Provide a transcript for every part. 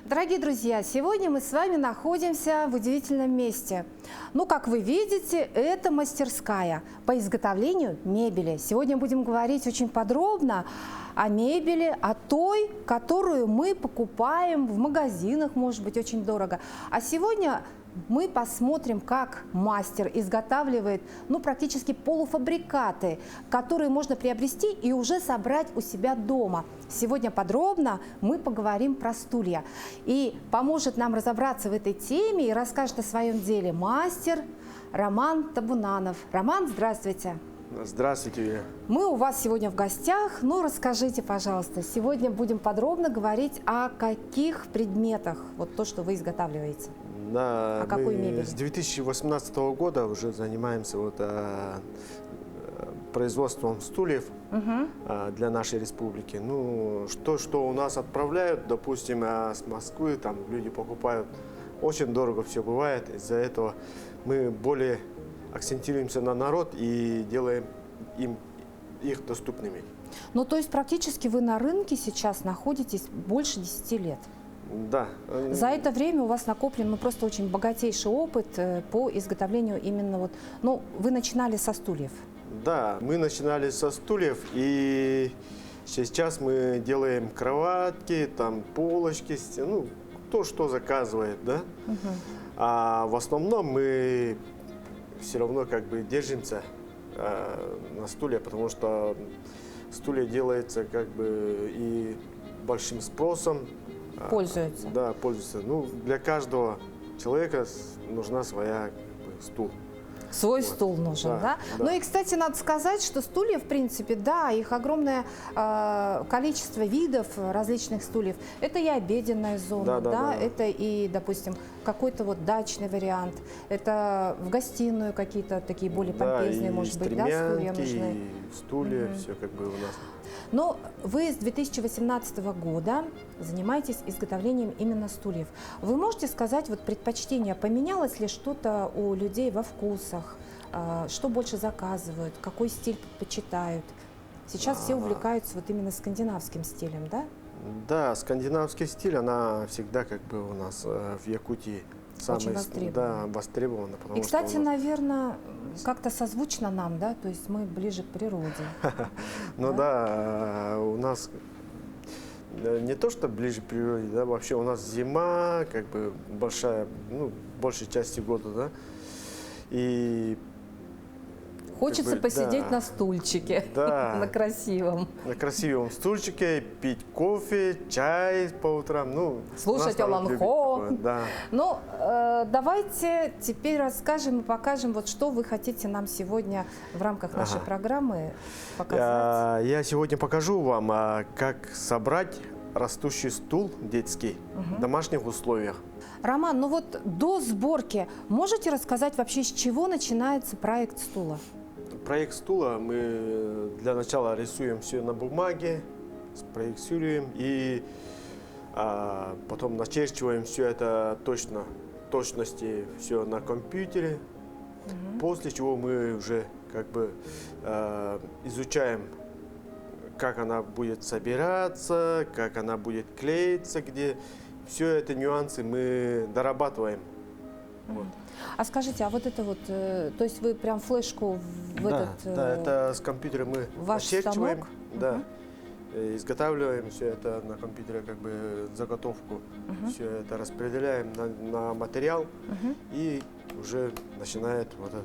Дорогие друзья, сегодня мы с вами находимся в удивительном месте. Ну, как вы видите, это мастерская по изготовлению мебели. Сегодня будем говорить очень подробно о мебели, о той, которую мы покупаем в магазинах, может быть, очень дорого. А сегодня мы посмотрим, как мастер изготавливает практически полуфабрикаты, которые можно приобрести и уже собрать у себя дома. Сегодня подробно мы поговорим про стулья. И поможет нам разобраться в этой теме и расскажет о своем деле мастер Роман Табунанов. Роман, здравствуйте. Здравствуйте, Юлия. Мы у вас сегодня в гостях. Расскажите, пожалуйста, сегодня будем подробно говорить о каких предметах, вот то, что вы изготавливаете. Да, какой мы мебели? с 2018 года уже занимаемся производством стульев для нашей республики. Что у нас отправляют, допустим, с Москвы, там люди покупают, очень дорого все бывает. Из-за этого мы более акцентируемся на народ и делаем их доступными. То есть практически вы на рынке сейчас находитесь больше 10 лет. Да. За это время у вас накоплен просто очень богатейший опыт по изготовлению именно вы начинали со стульев. Да, мы начинали со стульев, и сейчас мы делаем кроватки, там полочки, кто что заказывает, да. А в основном мы все равно держимся на стулья, потому что стулья делаются и большим спросом. Пользуются. Да, пользуются. Для каждого человека нужна своя стул. Свой стул нужен, да? Да. И, кстати, надо сказать, что стулья, в принципе, да, их огромное количество видов различных стульев. Это и обеденная зона, да, это и, допустим, какой-то дачный вариант, это в гостиную какие-то такие более помпезные, может быть, да, стулья нужны. И стулья, все у нас. Но вы с 2018 года занимаетесь изготовлением именно стульев. Вы можете сказать, предпочтение, поменялось ли что-то у людей во вкусах, что больше заказывают, какой стиль предпочитают? Сейчас все увлекаются именно скандинавским стилем, да? Да, скандинавский стиль, она всегда у нас в Якутии очень востребована. И, кстати, наверное, как-то созвучно нам, да? То есть мы ближе к природе. Да, у нас не то, что ближе к природе, да, вообще у нас зима, большей части года, да, и хочется посидеть на стульчике, на красивом. На красивом стульчике, пить кофе, чай по утрам. Слушать Оланхо. Да. Давайте теперь расскажем и покажем, что вы хотите нам сегодня в рамках нашей программы показать. Я сегодня покажу вам, как собрать растущий стул детский в домашних условиях. Роман, до сборки можете рассказать вообще, с чего начинается проект стула? Проект стула мы для начала рисуем все на бумаге, спроектируем и потом начерчиваем все это точности все на компьютере, после чего мы уже изучаем, как она будет собираться, как она будет клеиться, где все это нюансы мы дорабатываем. А скажите, то есть вы прям флешку Да, это с компьютера мы начерчиваем, изготавливаем все это на компьютере, заготовку, все это распределяем на материал и уже начинает эта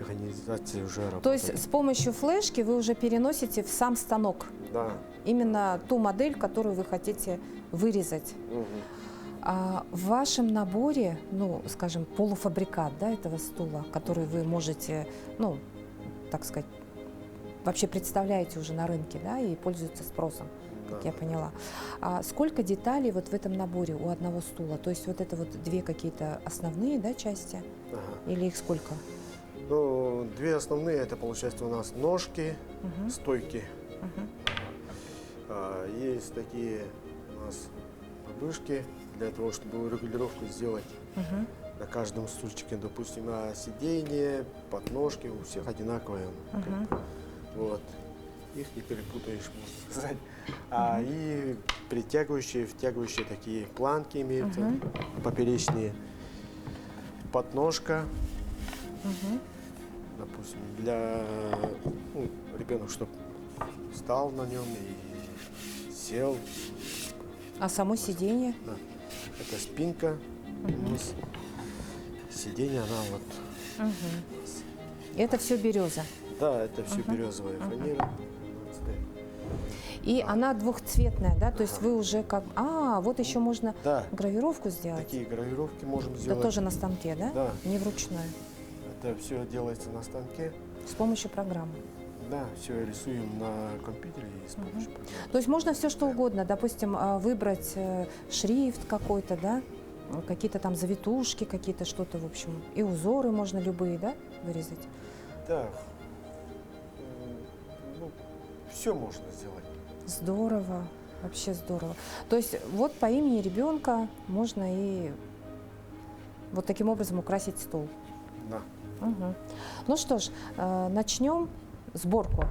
организация уже работать. То есть с помощью флешки вы уже переносите в сам станок? Да. Именно ту модель, которую вы хотите вырезать? А в вашем наборе, скажем, полуфабрикат, да, этого стула, который вы можете, так сказать, вообще представляете уже на рынке, да, и пользуется спросом, как я поняла. А сколько деталей в этом наборе у одного стула? То есть это две какие-то основные, да, части? Или их сколько? Две основные, это получается у нас ножки, стойки. Есть такие у нас побышки для того, чтобы регулировку сделать на каждом стульчике, допустим, сиденье, подножки у всех одинаковые. их не перепутаешь, можно сказать. И притягивающие, втягивающие такие планки имеются, поперечные. Подножка, допустим, для ребенок, чтобы встал на нем и сел. А само сиденье? Да. Это спинка у нас. Сиденье, она вот. Это все береза. Да, это все березовая фанера. И она двухцветная, да? То есть вы уже как... вот еще можно Да. гравировку сделать. Такие гравировки можем Это сделать. тоже на станке, да? Да. Не вручную. Это все делается на станке. С помощью программы. Да, все рисуем на компьютере и с помощью программы. То есть можно все что угодно, допустим, выбрать шрифт какой-то, да, какие-то там завитушки, какие-то что-то, в общем, и узоры можно любые, да, вырезать? Да, все можно сделать. Здорово, вообще здорово. То есть вот по имени ребенка можно и вот таким образом украсить стол. Да. Угу. Ну что ж, начнем сборку.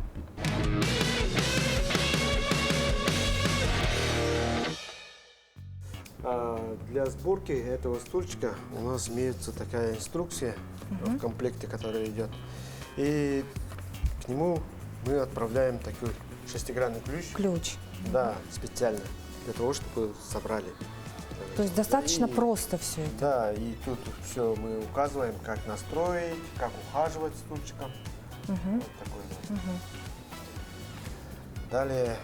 Для сборки этого стульчика у нас имеется такая инструкция в комплекте, которая идет. И к нему мы отправляем такой шестигранный ключ. Ключ. Да, специально, для того, чтобы собрали. То есть достаточно просто все это. Да, и тут все мы указываем, как настроить, как ухаживать стульчиком. Вот такой вот. Далее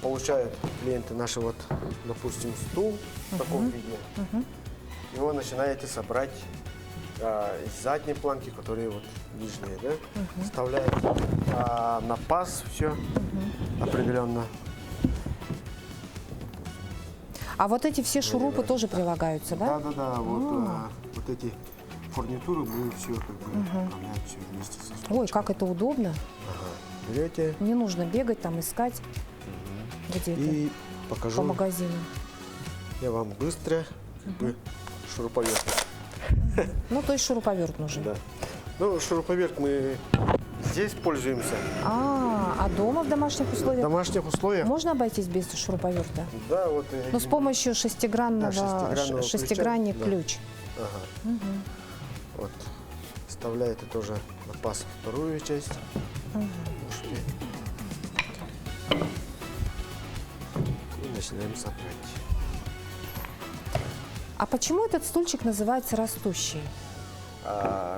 получают клиенты наши, вот, допустим, стул в таком виде. Его начинаете собрать из задней планки, которые вот нижние, да? Вставляете на паз все определенно. А вот эти все шурупы тоже прилагаются, да? Да. Вот эти фурнитуры мы все как бы отправляем все вместе со стульчиком. Ой, как это удобно. Берете Не нужно бегать там, искать где-то и по покажу магазину. я вам быстро как бы шуруповерт. Ну, то есть шуруповерт нужен. Да. Ну, шуруповерт мы здесь пользуемся. А дома в домашних В условиях домашних условиях. можно обойтись без шуруповерта? Да, вот. Но с помощью шестигранного шестигранник ключа, да. ключ. Ага. Вот. Вставляете тоже на паз вторую часть. Можете. И начинаем собрать. А почему этот стульчик называется растущий?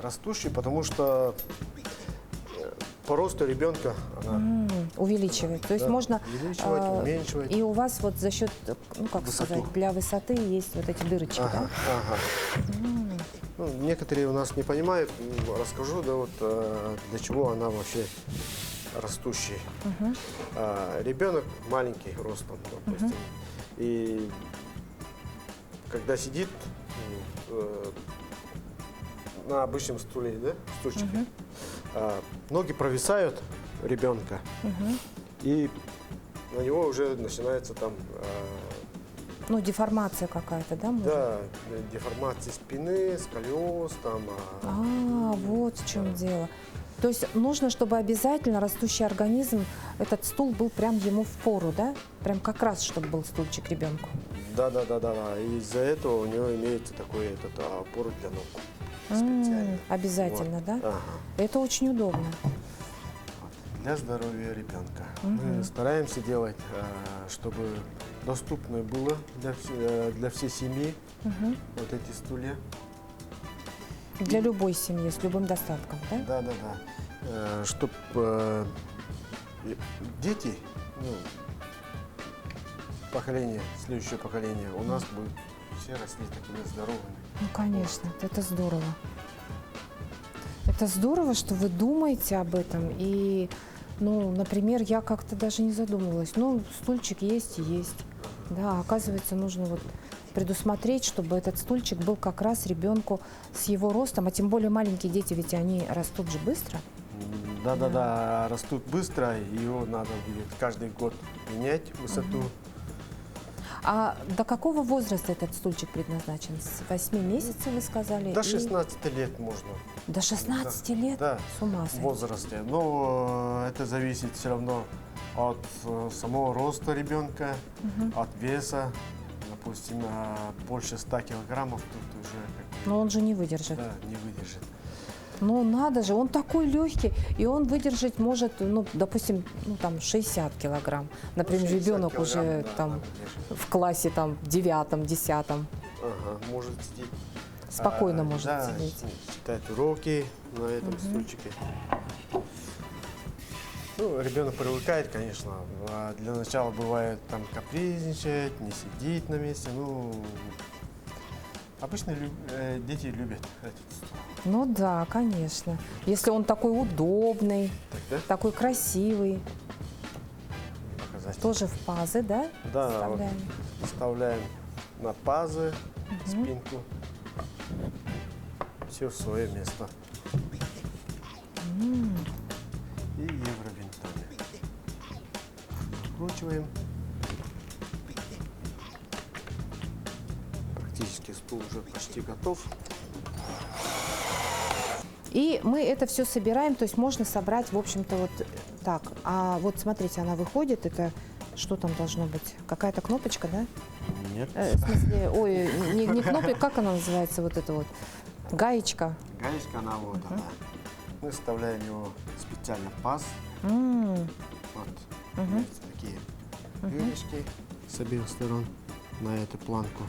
Растущий, потому что по росту ребенка она Увеличивает. То есть да, можно увеличивать, уменьшивать. и у вас вот за счет, ну как Высоту. сказать, для высоты есть вот эти дырочки, да? Ну, некоторые у нас не понимают, расскажу, да, вот для чего она вообще растущий. Ребенок маленький ростом, допустим, и когда сидит на обычном стуле, да, стульчике, ноги провисают ребенка, и на него уже начинается там Ну, деформация какая-то, да? Может? да, деформация спины, сколиоз, там. Вот в чем дело. То есть нужно, чтобы обязательно растущий организм, этот стул был прям ему в пору, да? Прям как раз, чтобы был стульчик ребенку. Да. И из-за этого у него имеется такой опор для ног. Специально. Обязательно, Вот. да? Ага. Это очень удобно. Для здоровья ребенка. Мы стараемся делать, чтобы доступно было для всей семьи вот эти стулья. Для любой семьи, с любым достатком, да? Да. Чтобы дети, поколение, следующее поколение у нас будут все росли такими здоровыми. Ну, конечно, это здорово. Это здорово, что вы думаете об этом. И, например, я как-то даже не задумывалась. Стульчик есть и есть. Да, оказывается, нужно вот предусмотреть, чтобы этот стульчик был как раз ребенку с его ростом, а тем более маленькие дети, ведь они растут же быстро. Да, растут быстро, его надо будет каждый год менять высоту. А до какого возраста этот стульчик предназначен? С 8 месяцев, вы сказали? До и 16 лет можно. До 16 лет? Да, С ума в сойти. возрасте. Но это зависит все равно от самого роста ребенка, от веса. Допустим, больше 100 килограммов тут уже Но он же не выдержит. да, не выдержит. Ну надо же, он такой легкий, и он выдержать может, ну, допустим, ну, там 60 килограмм. Например, 60 ребенок уже килограмм, да, там надо держать. в классе там 9-10 Ага, может сидеть. спокойно может да, сидеть. читать уроки на этом стульчике. Ну, ребенок привыкает, конечно. А для начала бывает там капризничает, не сидит на месте. Ну, обычно дети любят этот стул. Ну да, конечно. Если он такой удобный, Да? такой красивый, Показать. тоже в пазы, да? Да, Вставляем. вот вставляем на пазы, спинку. Все в свое место. И евровинтами. Закручиваем. Практически стул уже почти готов. И мы это все собираем, то есть можно собрать, в общем-то, вот так. А вот смотрите, она выходит, это что там должно быть? Какая-то кнопочка, да? Нет. В смысле, ой, не кнопка, как она называется, вот это вот? Гаечка. Гаечка, она вот она. Мы вставляем его специально в паз. М, Вот. Есть такие дырочки с обеих сторон на эту планку.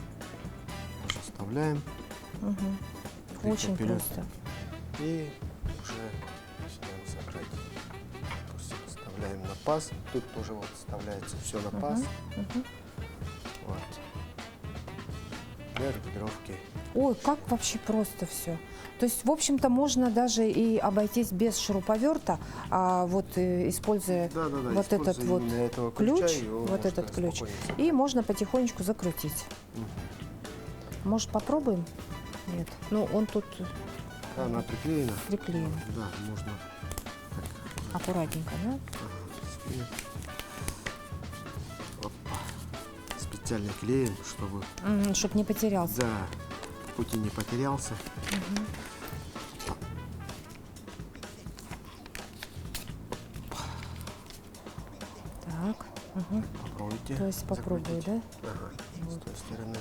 Тоже вставляем. Очень вперед. просто. И уже начинаем собрать. Допустим, вставляем на паз. Тут тоже вот вставляется все на паз. Вот. Для регулировки. Ой, как вообще просто все. То есть, в общем-то, можно даже и обойтись без шуруповерта, а вот используя Да-да-да, вот этот используя вот именно этого ключ, ключа, его вот можно этот ключ, спокойно и собрать. можно потихонечку закрутить. Может, попробуем? Нет. Ну, он тут Да, она приклеена. приклеен. Да, можно Аккуратненько, да? спинать. Опа. Специально клеем, чтобы Чтобы не потерялся. да, в пути не потерялся. Так. Мгм. Попробуйте. То есть попробую, закрутить. да? Ага. С той стороны.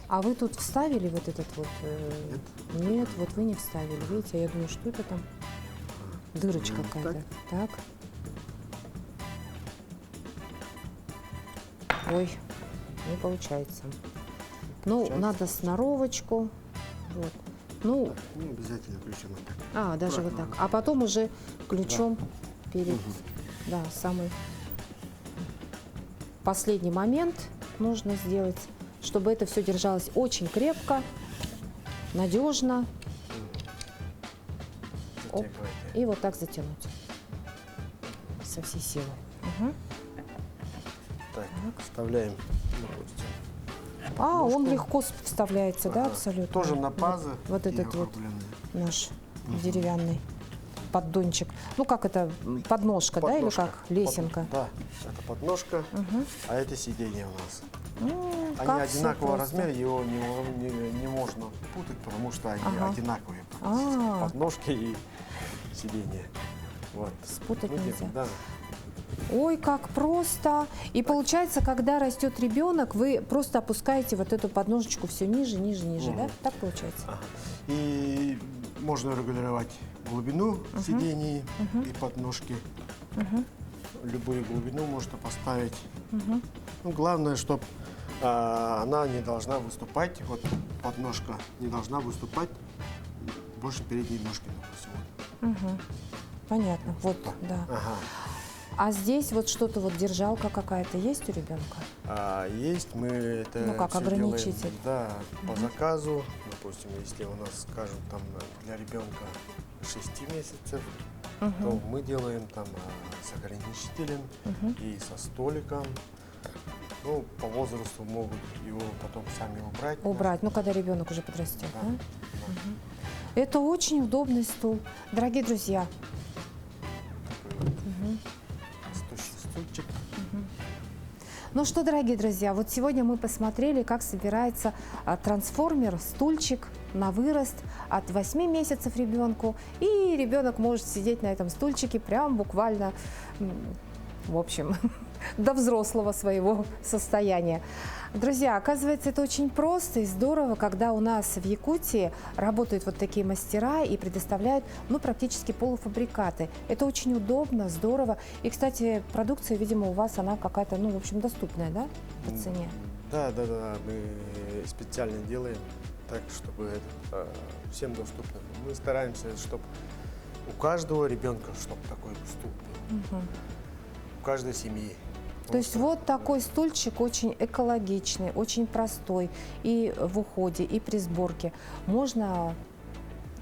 А вы тут вставили вот этот вот? Нет, вот вы не вставили. Видите, я думаю, что это там? Дырочка Вот какая-то. Так. Ой, не получается. Ну, Получается? надо сноровочку. Вот. Ну, Не обязательно ключом вот так. даже вот так. Аккуратно. А потом уже ключом перед, да, самый последний момент нужно сделать, чтобы это все держалось очень крепко, надежно. Оп. Затягивайте. И вот так затянуть со всей силы. Мгм. Так, вставляем, допустим. Он Ножку. легко вставляется, да, Ага. абсолютно. Тоже на пазы. Вот такие этот вот округленные. наш деревянный поддончик. Ну, как это, подножка, да, или Подножка. как? Лесенка. Да, это подножка, а это сиденье у нас. Они Как всё одинакового просто. размера, его не можно путать, потому что они Ага. одинаковые. А. Подножки и сиденье. Вот. Спутать Мы нельзя. делаем, да. Ой, как просто. И получается, когда растет ребенок, вы просто опускаете вот эту подножечку все ниже, ниже, ниже, да? Так получается? Ага. И можно регулировать глубину сидений и подножки. Любую глубину можно поставить. Ну, главное, чтобы она не должна выступать, вот подножка не должна выступать больше передней ножки, допустим. Понятно. Вот, да. Ага. А здесь вот что-то вот держалка какая-то есть у ребенка? Есть, мы это Ну, как всё ограничитель. делаем, да, по заказу. Допустим, если у нас, скажем, там для ребенка 6 месяцев, то мы делаем там с ограничителем и со столиком. Ну, по возрасту могут его потом сами убрать. Убрать, ну, когда ребенок уже подрастет, Да. да? Да. Это очень удобный стул. Дорогие друзья, Растущий стульчик. Ну что, дорогие друзья, вот сегодня мы посмотрели, как собирается трансформер, стульчик на вырост от 8 месяцев ребенку. И ребенок может сидеть на этом стульчике прям буквально, в общем, до взрослого своего состояния. Друзья, оказывается, это очень просто и здорово, когда у нас в Якутии работают вот такие мастера и предоставляют, ну, практически полуфабрикаты. Это очень удобно, здорово. И, кстати, продукция, видимо, у вас, она какая-то, ну, в общем, доступная, да, по цене? Да, мы специально делаем так, чтобы это всем доступно. Мы стараемся, чтобы у каждого ребенка, чтобы такой стул был. У каждой семьи. То есть вот такой стульчик очень экологичный, очень простой и в уходе, и при сборке. Можно,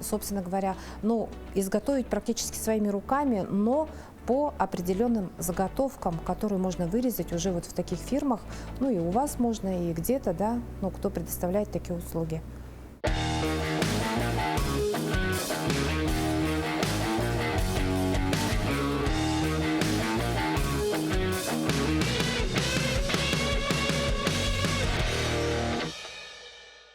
собственно говоря, ну, изготовить практически своими руками, но по определенным заготовкам, которые можно вырезать уже вот в таких фирмах. Ну и у вас можно, и где-то, да, ну, кто предоставляет такие услуги.